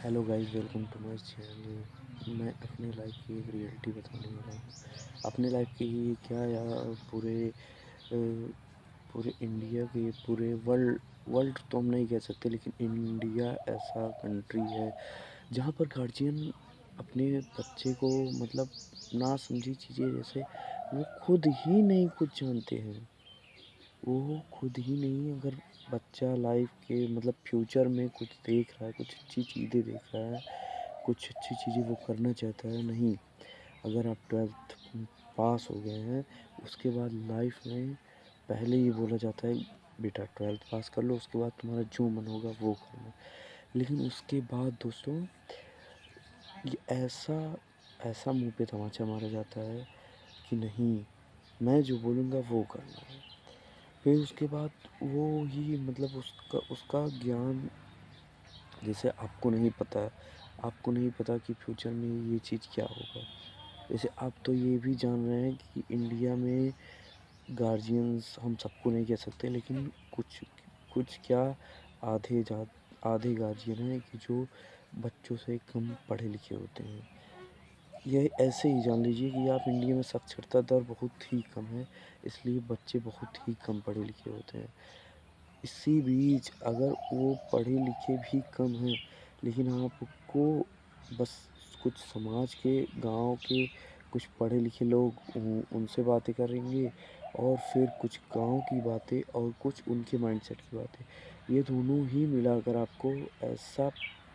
Hello guys, welcome to my channel. मैं अपनी life की एक रियलिटी बताने वाला हूँ। अपनी लाइफ की ही क्या या पूरे इंडिया के, पूरे वर्ल्ड वर्ल्ड तो हम नहीं कह सकते, लेकिन इंडिया ऐसा कंट्री है जहाँ पर गार्जियन अपने बच्चे को मतलब ना समझी चीज़ें, जैसे वो खुद ही नहीं कुछ जानते हैं। वो खुद ही नहीं, अगर बच्चा लाइफ के मतलब फ्यूचर में कुछ देख रहा है, कुछ अच्छी चीज़ें देख रहा है, कुछ अच्छी चीज़ें वो करना चाहता है। नहीं, अगर आप 12th पास हो गए हैं, उसके बाद लाइफ में पहले ही बोला जाता है बेटा 12th पास कर लो, उसके बाद तुम्हारा जो मन होगा वो करना। लेकिन उसके बाद दोस्तों, ये ऐसा ऐसा मुंह पे तमाचा मारा जाता है कि नहीं, मैं जो बोलूँगा वो करना है। फिर उसके बाद वो ही मतलब उसका उसका ज्ञान, जैसे आपको नहीं पता कि फ्यूचर में ये चीज़ क्या होगा। जैसे आप तो ये भी जान रहे हैं कि इंडिया में गार्जियंस, हम सबको नहीं कह सकते, लेकिन कुछ कुछ क्या, आधे गार्जियन हैं कि जो बच्चों से कम पढ़े लिखे होते हैं। ये ऐसे ही जान लीजिए कि आप इंडिया में साक्षरता दर बहुत ही कम है, इसलिए बच्चे बहुत ही कम पढ़े लिखे होते हैं। इसी बीच अगर वो पढ़े लिखे भी कम हैं, लेकिन आपको बस कुछ समाज के, गांव के कुछ पढ़े लिखे लोग उनसे बातें करेंगे, और फिर कुछ गांव की बातें और कुछ उनके माइंडसेट की बातें, ये दोनों ही मिलाकर आपको ऐसा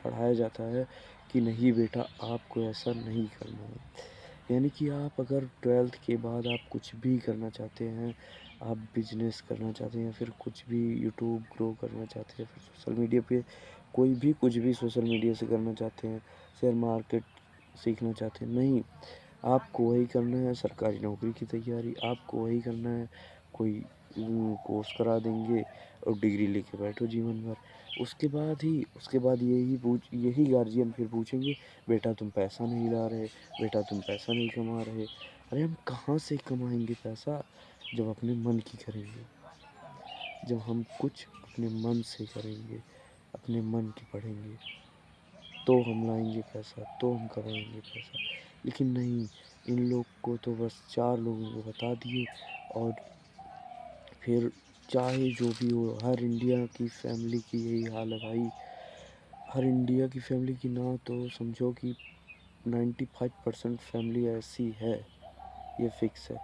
पढ़ाया जाता है कि नहीं बेटा, आपको ऐसा नहीं करना है। यानी कि आप अगर 12th के बाद आप कुछ भी करना चाहते हैं, आप बिजनेस करना चाहते हैं, फिर कुछ भी यूट्यूब ग्रो करना चाहते हैं, फिर सोशल मीडिया पे कोई भी कुछ भी सोशल मीडिया से करना चाहते हैं, शेयर मार्केट सीखना चाहते हैं, नहीं, आपको वही करना है सरकारी नौकरी की तैयारी, आपको वही करना है कोई कोर्स करा देंगे और डिग्री लेके बैठो जीवन भर। उसके बाद यही गार्जियन फिर पूछेंगे बेटा तुम पैसा नहीं ला रहे, बेटा तुम पैसा नहीं कमा रहे। अरे हम कहाँ से कमाएंगे पैसा, जब अपने मन की करेंगे, जब हम कुछ अपने मन से करेंगे, अपने मन की पढ़ेंगे, तो हम लाएंगे पैसा, तो हम कमाएंगे पैसा। लेकिन नहीं, इन लोग को तो बस चार लोगों को बता दिए, और फिर चाहे जो भी हो, हर इंडिया की फैमिली की यही हाल है भाई। हर इंडिया की फैमिली की ना तो समझो कि 95% फैमिली ऐसी है, ये फिक्स है।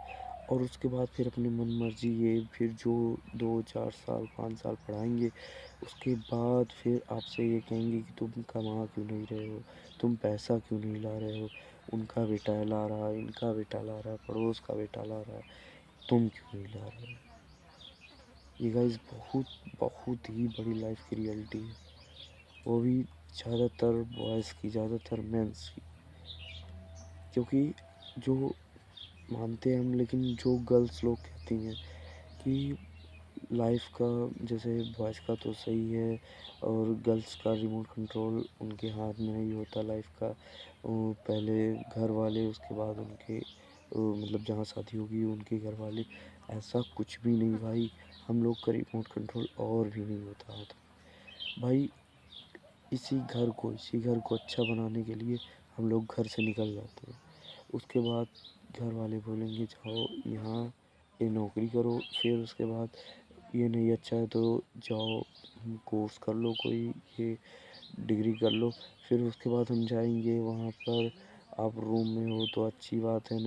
और उसके बाद फिर अपनी मन मर्जी, ये फिर जो 2 4 साल 5 साल पढ़ाएंगे, उसके बाद फिर आपसे ये कहेंगे कि तुम कमा क्यों नहीं रहे हो, तुम पैसा क्यों नहीं ला रहे हो, उनका बेटा ला रहा है, इनका बेटा ला रहा है, पड़ोस का बेटा ला रहा है, तुम क्यों नहीं ला रहे हो। ये गाइस बहुत बहुत ही बड़ी लाइफ की रियलिटी है, वो भी ज़्यादातर बॉयज़ की, ज़्यादातर मेंस की। क्योंकि जो मानते हैं हम, लेकिन जो गर्ल्स लोग कहती हैं कि लाइफ का, जैसे बॉयज़ का तो सही है, और गर्ल्स का रिमोट कंट्रोल उनके हाथ में नहीं होता लाइफ का। वो पहले घर वाले, उसके बाद उनके मतलब जहाँ शादी होगी उनके घर वाले। ऐसा कुछ भी नहीं भाई, हम लोग का रिमोट कंट्रोल और भी नहीं होता हाथ में भाई। इसी घर को अच्छा बनाने के लिए हम लोग घर से निकल जाते हैं। उसके बाद घर वाले बोलेंगे जाओ यहाँ ये नौकरी करो, फिर उसके बाद ये नहीं अच्छा है तो जाओ कोर्स कर लो कोई, ये डिग्री कर लो। फिर उसके बाद हम जाएंगे वहाँ पर, आप रूम में हो तो अच्छी बात है।